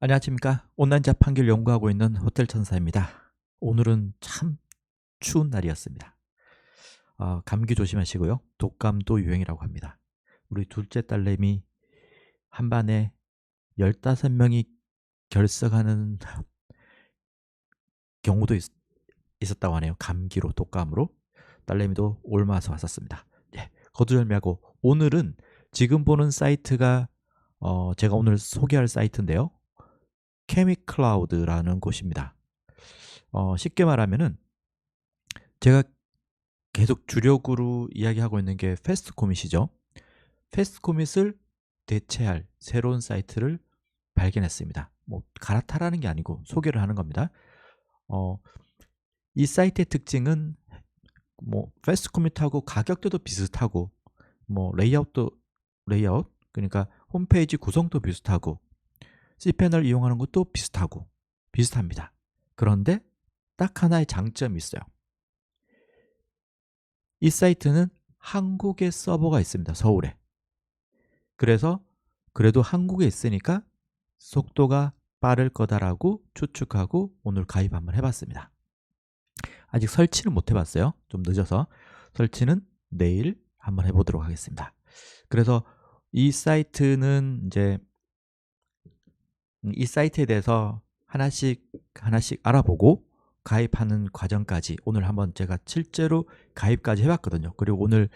안녕하십니까. 온라인 자판기를 연구하고 있는 호텔 천사입니다. 오늘은 참 추운 날이었습니다. 감기 조심하시고요. 독감도 유행이라고 합니다. 우리 둘째 딸내미 한 반에 15명이 결석하는 경우도 있었다고 하네요. 감기로, 독감으로. 딸내미도 옮아서 왔었습니다. 예, 거두절미하고 오늘은 지금 보는 사이트가 제가 오늘 소개할 사이트인데요. 케미클라우드라는 곳입니다. 쉽게 말하면은 제가 계속 주력으로 이야기하고 있는 게 패스트코밋이죠. 패스트코밋을 대체할 새로운 사이트를 발견했습니다. 뭐 갈아타라는 게 아니고 소개를 하는 겁니다. 어, 이 사이트의 특징은 뭐 패스트코밋하고 가격대도 비슷하고 뭐 레이아웃 그러니까 홈페이지 구성도 비슷하고 cPan을 이용하는 것도 비슷합니다. 그런데 딱 하나의 장점이 있어요. 이 사이트는 한국에 서버가 있습니다. 서울에. 그래서 그래도 한국에 있으니까 속도가 빠를 거다라고 추측하고 오늘 가입 한번 해봤습니다. 아직 설치는 못 해봤어요. 좀 늦어서. 설치는 내일 한번 해보도록 하겠습니다. 그래서 이 사이트는 이제 이 사이트에 대해서 하나씩 알아보고 가입하는 과정까지 오늘 한번 제가 실제로 가입까지 해봤거든요. 그리고 오늘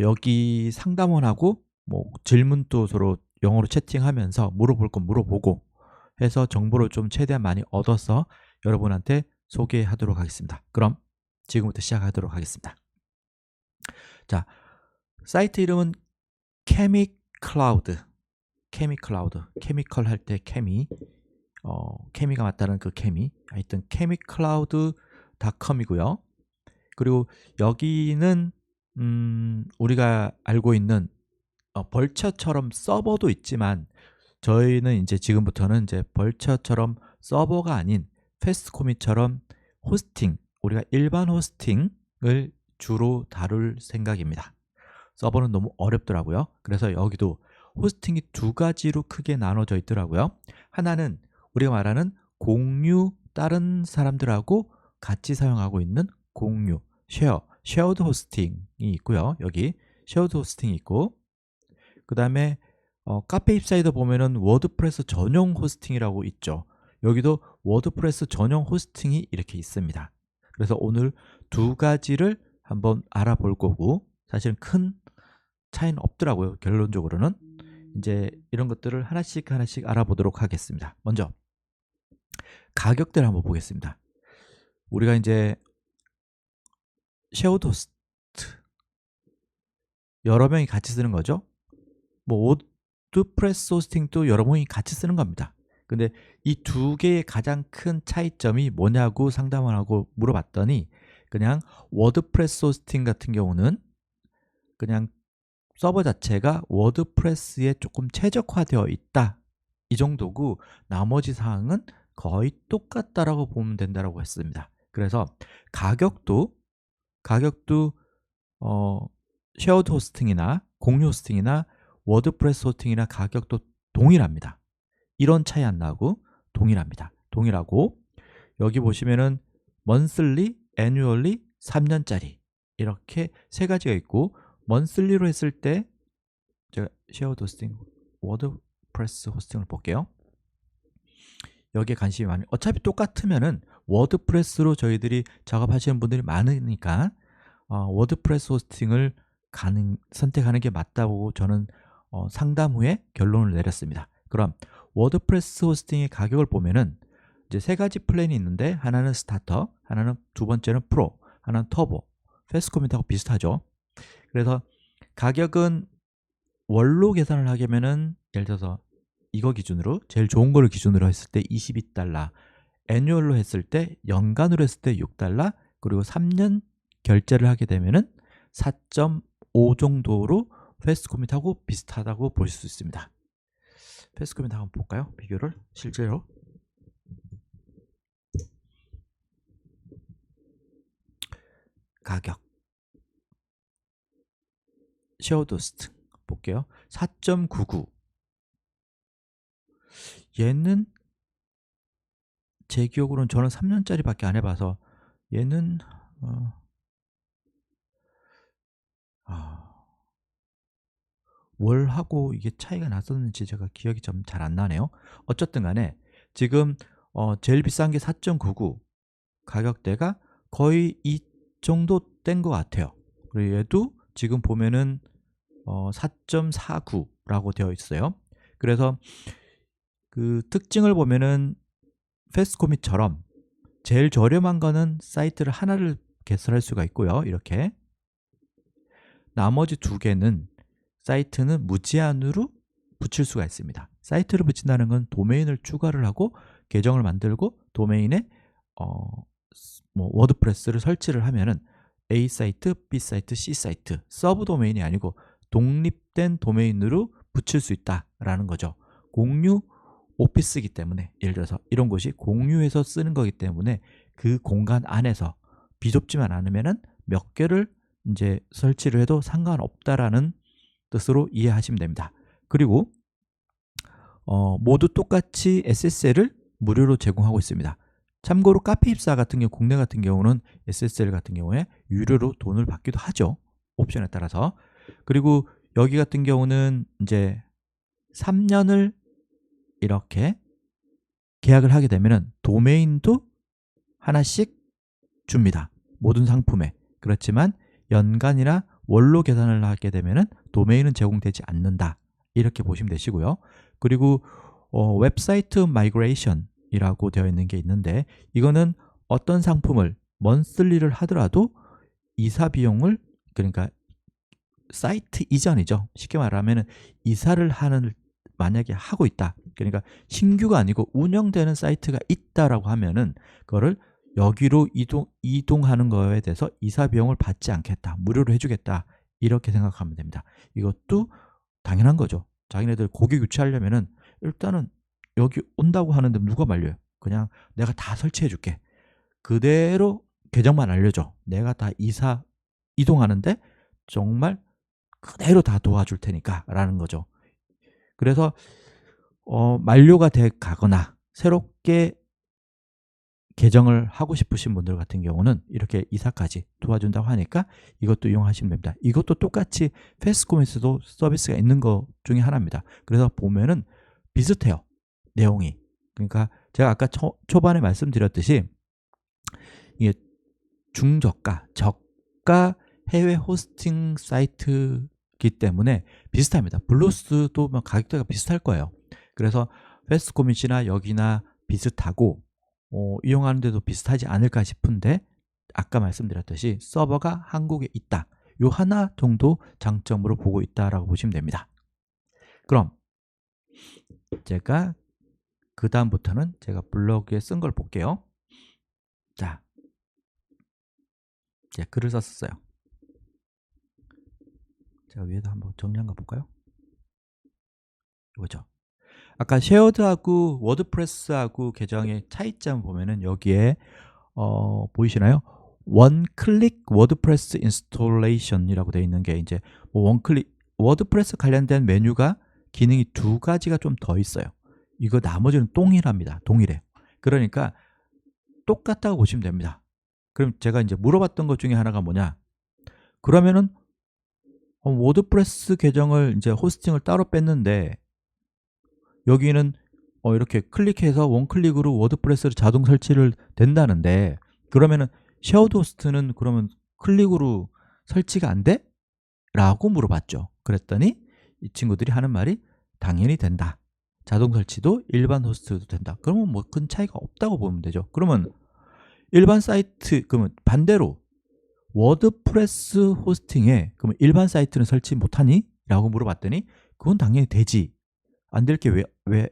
여기 상담원하고 뭐 질문도 서로 영어로 채팅하면서 물어볼 건 물어보고 해서 정보를 좀 최대한 많이 얻어서 여러분한테 소개하도록 하겠습니다. 그럼 지금부터 시작하도록 하겠습니다. 자, 사이트 이름은 케미클라우드. 케미컬 할 때 케미가 맞다는 그 케미. 하여튼 케미클라우드.com이고요. 그리고 여기는 우리가 알고 있는 벌처처럼 서버도 있지만 저희는 이제 지금부터는 이제 벌처처럼 서버가 아닌 패스트코밋처럼 호스팅, 우리가 일반 호스팅을 주로 다룰 생각입니다. 서버는 너무 어렵더라고요. 그래서 여기도 호스팅이 두 가지로 크게 나눠져 있더라고요. 하나는 우리가 말하는 공유, 다른 사람들하고 같이 사용하고 있는 공유, 쉐어드 호스팅이 있고요. 여기 쉐어드 호스팅이 있고, 그 다음에 카페 웹사이트 보면은 워드프레스 전용 호스팅이라고 있죠. 여기도 워드프레스 전용 호스팅이 이렇게 있습니다. 그래서 오늘 두 가지를 한번 알아볼 거고, 사실은 큰 차이는 없더라고요. 결론적으로는 이제 이런 것들을 하나씩 알아보도록 하겠습니다. 먼저 가격대를 한번 보겠습니다. 우리가 이제 쉐어드 호스트 여러 명이 같이 쓰는 거죠. 뭐 워드프레스 호스팅도 여러 명이 같이 쓰는 겁니다. 근데 이 두 개의 가장 큰 차이점이 뭐냐고 상담을 하고 물어봤더니 그냥 워드프레스 호스팅 같은 경우는 그냥 서버 자체가 워드프레스에 조금 최적화되어 있다 이 정도고 나머지 사항은 거의 똑같다라고 보면 된다고 했습니다. 그래서 가격도 어, 쉐어드 호스팅이나 공유 호스팅이나 워드프레스 호스팅이나 가격도 동일합니다. 이런 차이 안 나고 동일하고 여기 보시면은 monthly, annually, 3년짜리 이렇게 세 가지가 있고 monthly로 했을 때 제가 쉐어드 호스팅, 워드프레스 호스팅을 볼게요. 여기에 관심이 많이 어차피 똑같으면은 워드프레스로 저희들이 작업하시는 분들이 많으니까 워드프레스 호스팅을 선택하는 게 맞다고 저는 상담 후에 결론을 내렸습니다. 그럼 워드프레스 호스팅의 가격을 보면은 이제 세 가지 플랜이 있는데 하나는 스타터, 하나는 두 번째는 프로, 하나는 터보. 패스트코밋하고 비슷하죠. 그래서 가격은 월로 계산을 하려면은 예를 들어서 이거 기준으로 제일 좋은 거를 기준으로 했을 때 22달러, 애뉴얼로 했을 때 연간으로 했을 때 6달러, 그리고 3년 결제를 하게 되면은 4.5 정도로 패스트코밋하고 비슷하다고 보실 수 있습니다. 패스트코밋 한번 볼까요? 비교를 실제로 가격 쉐어드 호스트 볼게요. 4.99 얘는 제 기억으로는 저는 3년짜리밖에 안 해봐서 얘는 월하고 이게 차이가 났었는지 제가 기억이 좀 잘 안 나네요. 어쨌든 간에 지금 제일 비싼 게 4.99 가격대가 거의 이 정도 된 것 같아요. 그리고 얘도 지금 보면은 4.49라고 되어 있어요. 그래서 그 특징을 보면은 패스트코밋처럼 제일 저렴한 거는 사이트를 하나를 개설할 수가 있고요. 이렇게 나머지 두 개는 사이트는 무제한으로 붙일 수가 있습니다. 사이트를 붙인다는 건 도메인을 추가를 하고 계정을 만들고 도메인에 워드프레스를 설치를 하면은 A 사이트, B 사이트, C 사이트, 서브 도메인이 아니고 독립된 도메인으로 붙일 수 있다라는 거죠. 공유 오피스이기 때문에, 예를 들어서 이런 곳이 공유해서 쓰는 거기 때문에 그 공간 안에서 비좁지만 않으면은 몇 개를 이제 설치를 해도 상관없다라는 뜻으로 이해하시면 됩니다. 그리고 모두 똑같이 SSL을 무료로 제공하고 있습니다. 참고로 카페입사 같은 경우, 국내 같은 경우는 SSL 같은 경우에 유료로 돈을 받기도 하죠. 옵션에 따라서. 그리고 여기 같은 경우는 이제 3년을 이렇게 계약을 하게 되면은 도메인도 하나씩 줍니다. 모든 상품에. 그렇지만 연간이나 월로 계산을 하게 되면은 도메인은 제공되지 않는다. 이렇게 보시면 되시고요. 그리고 웹사이트 마이그레이션이라고 되어 있는 게 있는데, 이거는 어떤 상품을 먼슬리를 하더라도 이사 비용을, 그러니까 사이트 이전이죠. 쉽게 말하면 이사를 만약에 하고 있다. 그러니까 신규가 아니고 운영되는 사이트가 있다라고 하면은 그거를 여기로 이동하는 거에 대해서 이사 비용을 받지 않겠다. 무료로 해주겠다. 이렇게 생각하면 됩니다. 이것도 당연한 거죠. 자기네들 고객 유치하려면은 일단은 여기 온다고 하는데 누가 말려요? 그냥 내가 다 설치해 줄게. 그대로 계정만 알려줘. 내가 다 이동하는데 정말 그대로 다 도와줄 테니까 라는 거죠. 그래서 만료가 돼 가거나 새롭게 계정을 하고 싶으신 분들 같은 경우는 이렇게 이사까지 도와준다고 하니까 이것도 이용하시면 됩니다. 이것도 똑같이 패스트코밋에도 서비스가 있는 것 중에 하나입니다. 그래서 보면은 비슷해요, 내용이. 그러니까 제가 아까 초반에 말씀드렸듯이 이게 중저가, 저가 해외 호스팅 사이트이기 때문에 비슷합니다. 블루스도 가격대가 비슷할 거예요. 그래서 패스트코밋이나 여기나 비슷하고 이용하는데도 비슷하지 않을까 싶은데, 아까 말씀드렸듯이 서버가 한국에 있다. 요 하나 정도 장점으로 보고 있다라고 보시면 됩니다. 그럼 제가 그 다음부터는 제가 블로그에 쓴 걸 볼게요. 자, 글을 썼어요. 제가 위에다 한번 정리한 거 볼까요? 이거죠. 아까 쉐어드하고 워드프레스하고 계정의 차이점 보면은 여기에 보이시나요? 원클릭 워드프레스 인스톨레이션이라고 되어 있는 게 이제 원클릭 워드프레스 관련된 메뉴가 기능이 두 가지가 좀 더 있어요. 이거 나머지는 동일합니다. 동일해. 그러니까 똑같다고 보시면 됩니다. 그럼 제가 이제 물어봤던 것 중에 하나가 뭐냐? 그러면은 워드프레스 계정을 이제 호스팅을 따로 뺐는데 여기는 이렇게 클릭해서 원클릭으로 워드프레스를 자동 설치를 된다는데, 그러면은 쉐어드 호스트는 그러면 클릭으로 설치가 안 돼? 라고 물어봤죠. 그랬더니 이 친구들이 하는 말이 당연히 된다. 자동 설치도 일반 호스트도 된다. 그러면 뭐 큰 차이가 없다고 보면 되죠. 그러면 일반 사이트, 그러면 반대로 워드프레스 호스팅에 그러면 일반 사이트는 설치 못하니? 라고 물어봤더니 그건 당연히 되지. 안 될 게 왜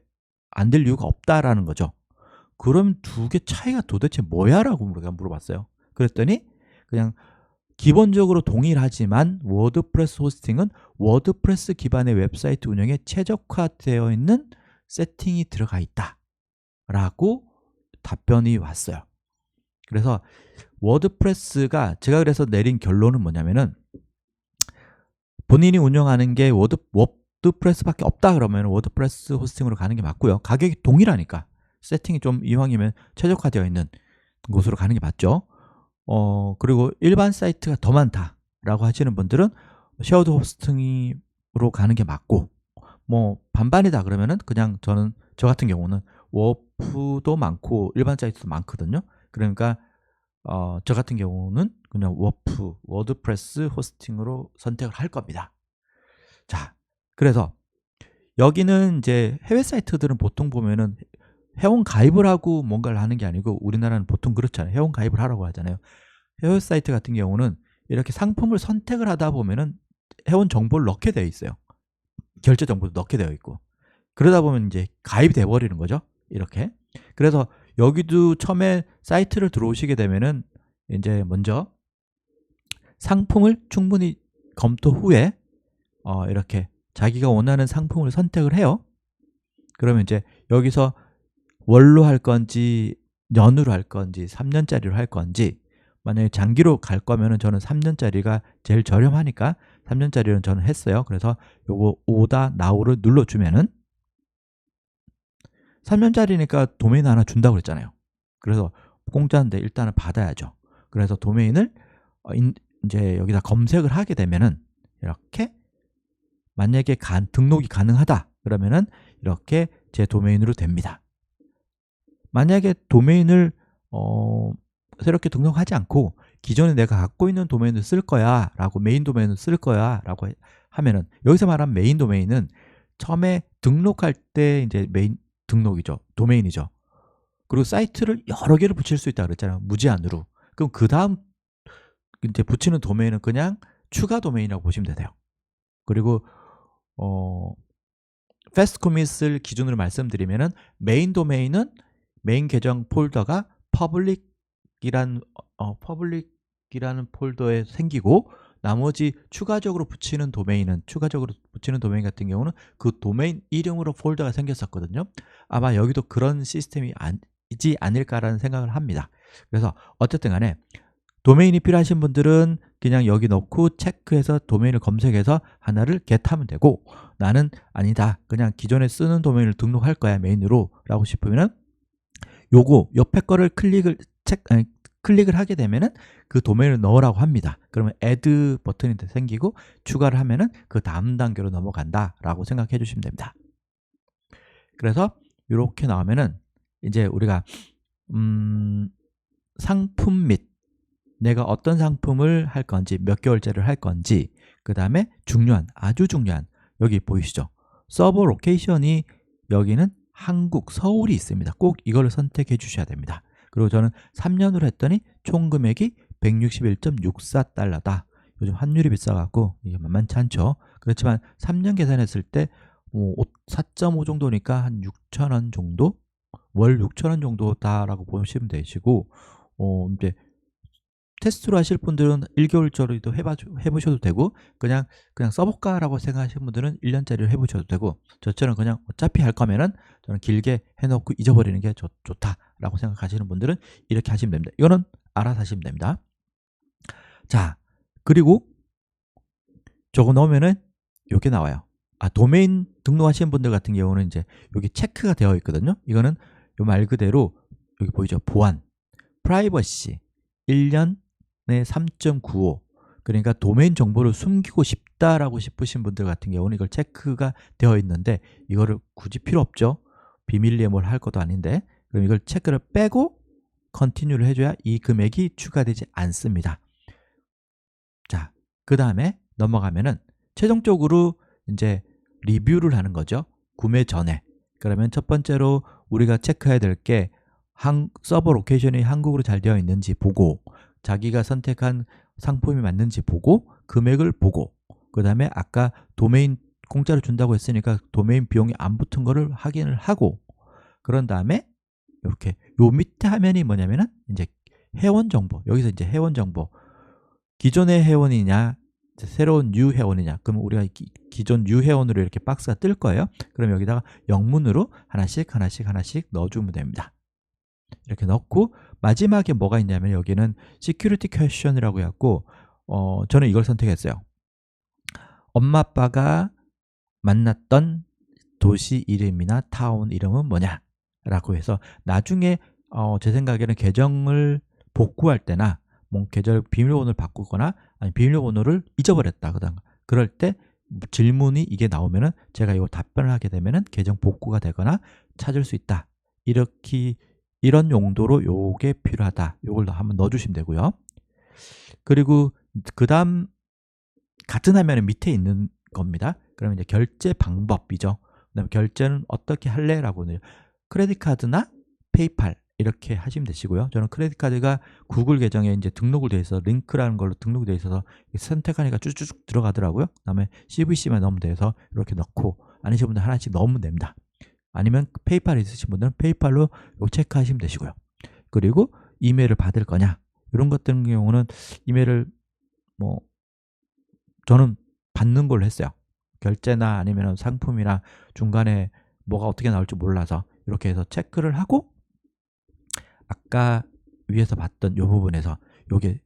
안 될 이유가 없다라는 거죠. 그럼 두 개 차이가 도대체 뭐야? 라고 우리가 물어봤어요. 그랬더니 그냥 기본적으로 동일하지만 워드프레스 호스팅은 워드프레스 기반의 웹사이트 운영에 최적화되어 있는 세팅이 들어가 있다 라고 답변이 왔어요. 그래서 워드프레스가, 제가 그래서 내린 결론은 뭐냐면은 본인이 운영하는 게 워드프레스밖에 없다 그러면 워드프레스 호스팅으로 가는 게 맞고요. 가격이 동일하니까 세팅이 좀 이왕이면 최적화되어 있는 곳으로 가는 게 맞죠. 그리고 일반 사이트가 더 많다라고 하시는 분들은 쉐어드 호스팅으로 가는 게 맞고, 뭐 반반이다 그러면은 그냥 저 같은 경우는 워프도 많고 일반 사이트도 많거든요. 그러니까 저 같은 경우는 그냥 워드프레스 호스팅으로 선택을 할 겁니다. 자, 그래서 여기는 이제 해외 사이트들은 보통 보면은 회원 가입을 하고 뭔가를 하는 게 아니고, 우리나라는 보통 그렇잖아요. 회원 가입을 하라고 하잖아요. 해외 사이트 같은 경우는 이렇게 상품을 선택을 하다 보면은 회원 정보를 넣게 되어 있어요. 결제 정보도 넣게 되어 있고, 그러다 보면 이제 가입이 돼 버리는 거죠. 이렇게. 그래서 여기도 처음에 사이트를 들어오시게 되면은 이제 먼저 상품을 충분히 검토 후에 이렇게 자기가 원하는 상품을 선택을 해요. 그러면 이제 여기서 월로 할 건지 연으로 할 건지 3년짜리로 할 건지, 만약에 장기로 갈 거면은 저는 3년짜리가 제일 저렴하니까 3년짜리는 저는 했어요. 그래서 요거 오다 나우를 눌러주면은 3년짜리니까 도메인 하나 준다고 그랬잖아요. 그래서 공짜인데 일단은 받아야죠. 그래서 도메인을 이제 여기다 검색을 하게 되면은 이렇게, 만약에 등록이 가능하다 그러면은 이렇게 제 도메인으로 됩니다. 만약에 도메인을 새롭게 등록하지 않고 기존에 내가 갖고 있는 도메인을 쓸 거야 라고, 메인 도메인을 쓸 거야 라고 하면은, 여기서 말하는 메인 도메인은 처음에 등록할 때 이제 메인 등록이죠. 도메인이죠. 그리고 사이트를 여러 개를 붙일 수 있다 그랬잖아요. 무제한으로. 그럼 그 다음 이제 붙이는 도메인은 그냥 추가 도메인이라고 보시면 돼요. 그리고 패스트 코밋을 기준으로 말씀드리면은, 메인 도메인은 메인 계정 폴더가 퍼블릭이라는 폴더에 생기고, 나머지 추가적으로 붙이는 도메인 같은 경우는 그 도메인 이름으로 폴더가 생겼었거든요. 아마 여기도 그런 시스템이 이지 않을까라는 생각을 합니다. 그래서 어쨌든 간에 도메인이 필요하신 분들은 그냥 여기 넣고 체크해서 도메인을 검색해서 하나를 겟하면 되고, 나는 아니다, 그냥 기존에 쓰는 도메인을 등록할 거야 메인으로 라고 싶으면은 요거 옆에 거를 클릭을 하게 되면은 그 도메인을 넣으라고 합니다. 그러면 add 버튼이 생기고 추가를 하면은 그 다음 단계로 넘어간다 라고 생각해 주시면 됩니다. 그래서 이렇게 나오면은 이제 우리가 상품 및 내가 어떤 상품을 할 건지, 몇 개월째를 할 건지, 그 다음에 아주 중요한 여기 보이시죠? 서버 로케이션이 여기는 한국, 서울이 있습니다. 꼭 이걸 선택해 주셔야 됩니다. 그리고 저는 3년으로 했더니 총 금액이 161.64달러다. 요즘 환율이 비싸갖고 이게 만만치 않죠. 그렇지만 3년 계산했을 때 4.5 정도니까 한 6,000원 정도? 월 6,000원 정도다라고 보시면 되시고, 이제 테스트로 하실 분들은 1개월짜리도 해보셔도 되고, 그냥 써볼까라고 생각하시는 분들은 1년짜리로 해보셔도 되고, 저처럼 그냥 어차피 할 거면은 저는 길게 해놓고 잊어버리는 게 좋다라고 생각하시는 분들은 이렇게 하시면 됩니다. 이거는 알아서 하시면 됩니다. 자, 그리고 저거 넣으면은 이게 나와요. 도메인 등록하시는 분들 같은 경우는 이제 여기 체크가 되어 있거든요. 이거는 요 말 그대로 여기 보이죠? 보안, 프라이버시 1년에 3.95, 그러니까 도메인 정보를 숨기고 싶다라고 싶으신 분들 같은 경우는 이걸 체크가 되어 있는데, 이거를 굳이 필요 없죠. 비밀리에 뭘 할 것도 아닌데. 그럼 이걸 체크를 빼고 컨티뉴를 해줘야 이 금액이 추가되지 않습니다. 자, 그 다음에 넘어가면은 최종적으로 이제 리뷰를 하는 거죠. 구매 전에. 그러면 첫 번째로 우리가 체크해야 될 게 서버 로케이션이 한국으로 잘 되어 있는지 보고, 자기가 선택한 상품이 맞는지 보고, 금액을 보고, 그 다음에 아까 도메인 공짜로 준다고 했으니까 도메인 비용이 안 붙은 거를 확인을 하고, 그런 다음에 이렇게 요 밑에 화면이 뭐냐면은 이제 회원 정보, 여기서 이제 회원 정보, 기존의 회원이냐 새로운 뉴 회원이냐, 그럼 우리가 기존 뉴 회원으로 이렇게 박스가 뜰 거예요. 그럼 여기다가 영문으로 하나씩 넣어주면 됩니다. 이렇게 넣고, 마지막에 뭐가 있냐면 여기는 시큐리티 퀘션이라고 해갖고 저는 이걸 선택했어요. 엄마 아빠가 만났던 도시 이름이나 타운 이름은 뭐냐 라고 해서 나중에 제 생각에는 계정을 복구할 때나 뭐 계절 비밀번호를 바꾸거나 아니 비밀번호를 잊어버렸다 그럴 때 질문이 이게 나오면은 제가 이거 답변을 하게 되면은 계정 복구가 되거나 찾을 수 있다. 이렇게 이런 용도로 요게 필요하다. 요걸 한번 넣어 주시면 되고요. 그리고 그다음 같은 화면에 밑에 있는 겁니다. 그러면 이제 결제 방법이죠. 그다음에 결제는 어떻게 할래라고는 크레딧 카드나 페이팔 이렇게 하시면 되시고요. 저는 크레딧 카드가 구글 계정에 이제 등록을 돼 있어 링크라는 걸로 등록이 돼 있어서 선택하니까 쭉쭉 들어가더라고요. 그다음에 CVC만 넣으면 돼서 이렇게 넣고 아니신 분들 하나씩 넣으면 됩니다. 아니면 페이팔 있으신 분들은 페이팔로 요 체크하시면 되시고요. 그리고 이메일을 받을 거냐 이런 것 같은 경우는 이메일을 뭐 저는 받는 걸로 했어요. 결제나 아니면 상품이나 중간에 뭐가 어떻게 나올지 몰라서 이렇게 해서 체크를 하고 아까 위에서 봤던 이 부분에서 요게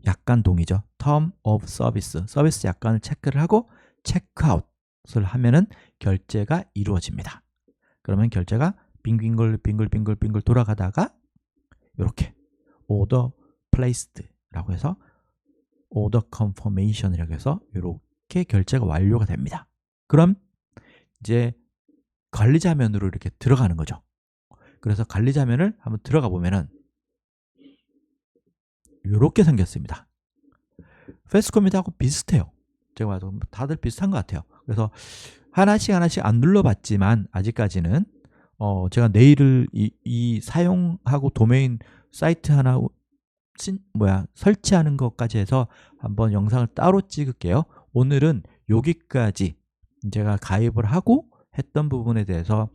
약관 동의죠. Term of Service, 서비스 약관을 체크를 하고 체크아웃을 하면은 결제가 이루어집니다. 그러면 결제가 빙글빙글 돌아가다가 이렇게 Order Placed라고 해서 Order Confirmation이라고 해서 이렇게 결제가 완료가 됩니다. 그럼 이제 관리자면으로 이렇게 들어가는 거죠. 그래서 관리자면을 한번 들어가 보면은 이렇게 생겼습니다. 패스코밋하고 비슷해요. 제가 봐도 다들 비슷한 것 같아요. 그래서 하나씩 안 눌러봤지만 아직까지는 제가 내일을 이 사용하고 도메인 사이트 하나 설치하는 것까지 해서 한번 영상을 따로 찍을게요. 오늘은 여기까지 제가 가입을 하고 했던 부분에 대해서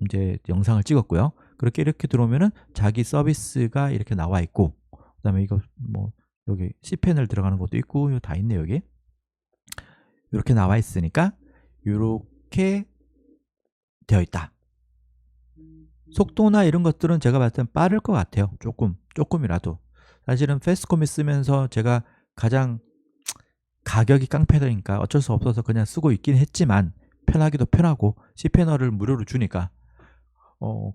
이제 영상을 찍었고요. 그렇게 이렇게 들어오면은 자기 서비스가 이렇게 나와 있고 그 다음에 이거 뭐 여기 cPanel 들어가는 것도 있고 이거 다 있네 여기 이렇게 나와 있으니까 이렇게 되어 있다. 속도나 이런 것들은 제가 봤을 땐 빠를 것 같아요. 조금이라도. 사실은 패스코밋 쓰면서 제가 가장 가격이 깡패되니까 어쩔 수 없어서 그냥 쓰고 있긴 했지만 편하기도 편하고 cPanel을 무료로 주니까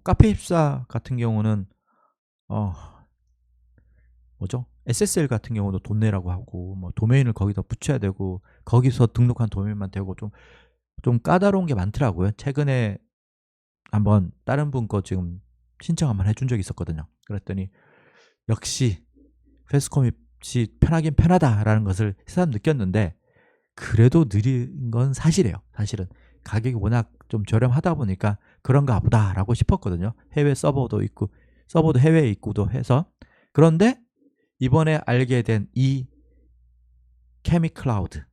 카페24 같은 경우는 뭐죠? SSL 같은 경우도 돈 내라고 하고 뭐 도메인을 거기다 붙여야 되고 거기서 등록한 도메인만 되고 좀 까다로운 게 많더라고요. 최근에 한번 다른 분 거 지금 신청 한번 해준 적이 있었거든요. 그랬더니 역시 패스코밋이 편하긴 편하다라는 것을 새삼 느꼈는데 그래도 느린 건 사실이에요. 사실은 가격이 워낙 좀 저렴하다 보니까 그런가 보다라고 싶었거든요. 해외 서버도 있고 서버도 해외에 있고도 해서 그런데 이번에 알게 된 이 케미클라우드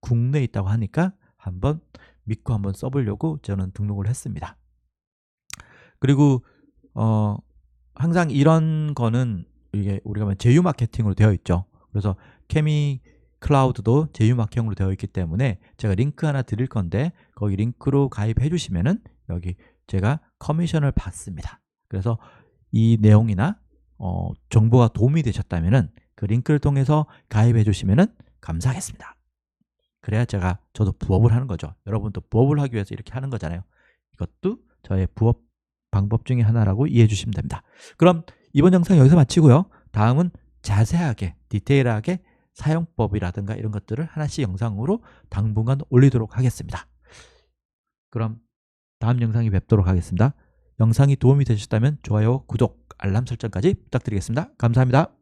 국내에 있다고 하니까 한번 믿고 한번 써보려고 저는 등록을 했습니다. 그리고 항상 이런 거는 이게 우리가 제휴 마케팅으로 되어 있죠. 그래서 케미클라우드도 제휴 마케팅으로 되어 있기 때문에 제가 링크 하나 드릴 건데 거기 링크로 가입해 주시면은 여기 제가 커미션을 받습니다. 그래서 이 내용이나 정보가 도움이 되셨다면은 그 링크를 통해서 가입해 주시면은 감사하겠습니다. 그래야 저도 부업을 하는 거죠. 여러분도 부업을 하기 위해서 이렇게 하는 거잖아요. 이것도 저의 부업 방법 중에 하나라고 이해해 주시면 됩니다. 그럼 이번 영상 여기서 마치고요. 다음은 자세하게 디테일하게 사용법이라든가 이런 것들을 하나씩 영상으로 당분간 올리도록 하겠습니다. 그럼 다음 영상에 뵙도록 하겠습니다. 영상이 도움이 되셨다면 좋아요, 구독, 알람 설정까지 부탁드리겠습니다. 감사합니다.